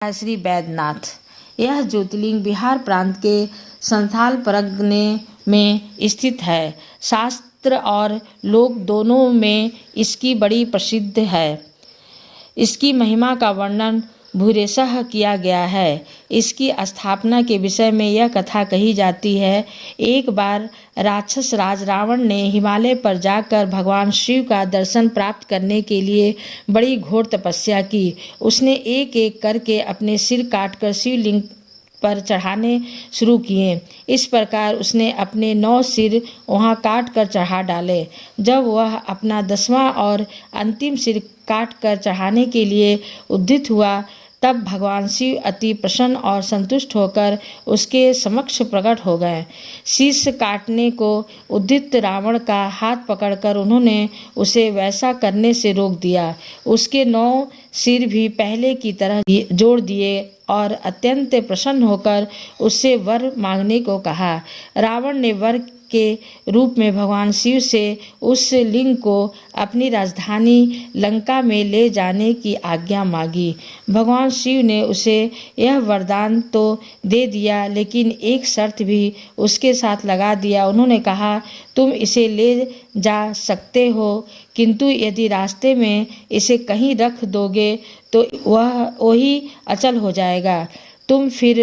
श्री बैद्यनाथ। यह ज्योतिर्लिंग बिहार प्रांत के संथाल परगने में स्थित है। शास्त्र और लोक दोनों में इसकी बड़ी प्रसिद्ध है। इसकी महिमा का वर्णन भूरिशः किया गया है। इसकी स्थापना के विषय में यह कथा कही जाती है। एक बार राक्षस राज रावण ने हिमालय पर जाकर भगवान शिव का दर्शन प्राप्त करने के लिए बड़ी घोर तपस्या की। उसने एक एक करके अपने सिर काटकर शिवलिंग पर चढ़ाने शुरू किए। इस प्रकार उसने अपने 9 सिर वहां काट कर चढ़ा डाले। जब वह अपना 10वां और अंतिम सिर काट कर चढ़ाने के लिए उद्यत हुआ, तब भगवान शिव अति प्रसन्न और संतुष्ट होकर उसके समक्ष प्रकट हो गए। शीश काटने को उद्यत रावण का हाथ पकड़कर उन्होंने उसे वैसा करने से रोक दिया। उसके 9 सिर भी पहले की तरह जोड़ दिए और अत्यंत प्रसन्न होकर उससे वर मांगने को कहा। रावण ने वर के रूप में भगवान शिव से उस लिंग को अपनी राजधानी लंका में ले जाने की आज्ञा मांगी। भगवान शिव ने उसे यह वरदान तो दे दिया, लेकिन एक शर्त भी उसके साथ लगा दिया। उन्होंने कहा, तुम इसे ले जा सकते हो, किंतु यदि रास्ते में इसे कहीं रख दोगे तो वही अचल हो जाएगा, तुम फिर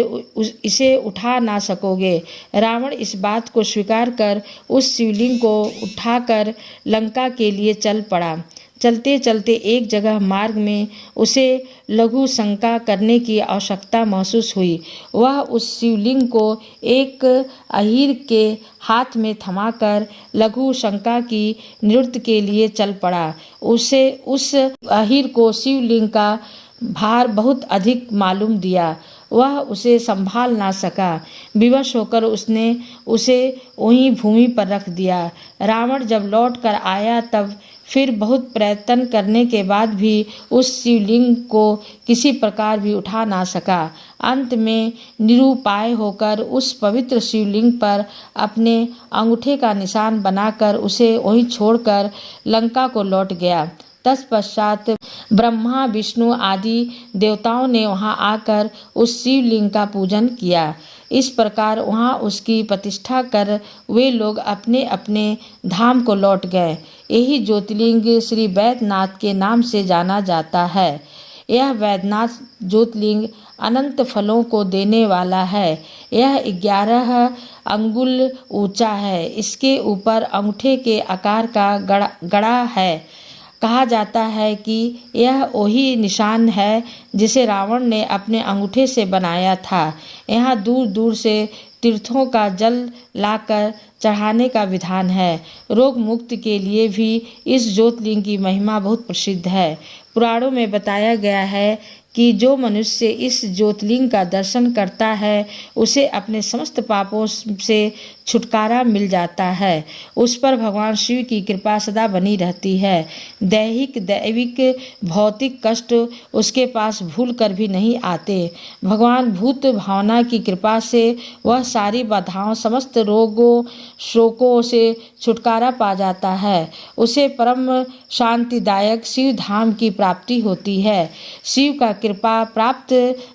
इसे उठा ना सकोगे। रावण इस बात को स्वीकार कर उस शिवलिंग को उठाकर लंका के लिए चल पड़ा। चलते चलते एक जगह मार्ग में उसे लघु शंका करने की आवश्यकता महसूस हुई। वह उस शिवलिंग को एक अहीर के हाथ में थमाकर लघु शंका की निवृत्ति के लिए चल पड़ा। उसे उस अहीर को शिवलिंग का भार बहुत अधिक मालूम दिया। वह उसे संभाल ना सका। विवश होकर उसने उसे वहीं भूमि पर रख दिया। रावण जब लौट कर आया, तब फिर बहुत प्रयत्न करने के बाद भी उस शिवलिंग को किसी प्रकार भी उठा ना सका। अंत में निरुपाय होकर उस पवित्र शिवलिंग पर अपने अंगूठे का निशान बनाकर उसे वहीं छोड़कर लंका को लौट गया। तत्पश्चात ब्रह्मा, विष्णु आदि देवताओं ने वहां आकर उस शिवलिंग का पूजन किया। इस प्रकार वहां उसकी प्रतिष्ठा कर वे लोग अपने अपने धाम को लौट गए। यही ज्योतिर्लिंग श्री बैद्यनाथ के नाम से जाना जाता है। यह बैद्यनाथ ज्योतिर्लिंग अनंत फलों को देने वाला है। यह 11 अंगुल ऊंचा है। इसके ऊपर अंगूठे के आकार का गड़ा है। कहा जाता है कि यह वही निशान है जिसे रावण ने अपने अंगूठे से बनाया था। यहाँ दूर दूर से तीर्थों का जल लाकर चढ़ाने का विधान है। रोग मुक्ति के लिए भी इस ज्योतिर्लिंग की महिमा बहुत प्रसिद्ध है। पुराणों में बताया गया है कि जो मनुष्य इस ज्योतिर्लिंग का दर्शन करता है, उसे अपने समस्त पापों से छुटकारा मिल जाता है। उस पर भगवान शिव की कृपा सदा बनी रहती है। दैहिक दैविक भौतिक कष्ट उसके पास भूल कर भी नहीं आते। भगवान भूत भावना की कृपा से वह सारी बाधाओं, समस्त रोगों शोकों से छुटकारा पा जाता है। उसे परम शांतिदायक शिव धाम की प्राप्ति होती है। शिव का कृपा प्राप्त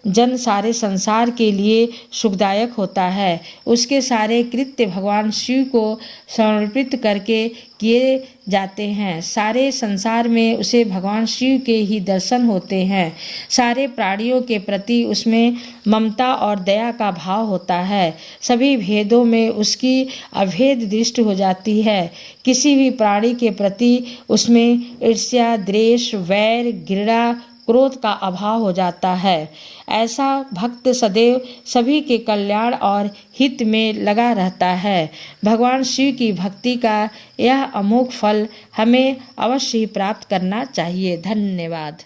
जन सारे संसार के लिए सुखदायक होता है। उसके सारे कृत्य भगवान शिव को समर्पित करके किए जाते हैं। सारे संसार में उसे भगवान शिव के ही दर्शन होते हैं। सारे प्राणियों के प्रति उसमें ममता और दया का भाव होता है। सभी भेदों में उसकी अभेद दृष्टि हो जाती है। किसी भी प्राणी के प्रति उसमें ईर्ष्या, द्वेष, वैर, घृणा, क्रोध का अभाव हो जाता है। ऐसा भक्त सदैव सभी के कल्याण और हित में लगा रहता है। भगवान शिव की भक्ति का यह अमोघ फल हमें अवश्य ही प्राप्त करना चाहिए। धन्यवाद।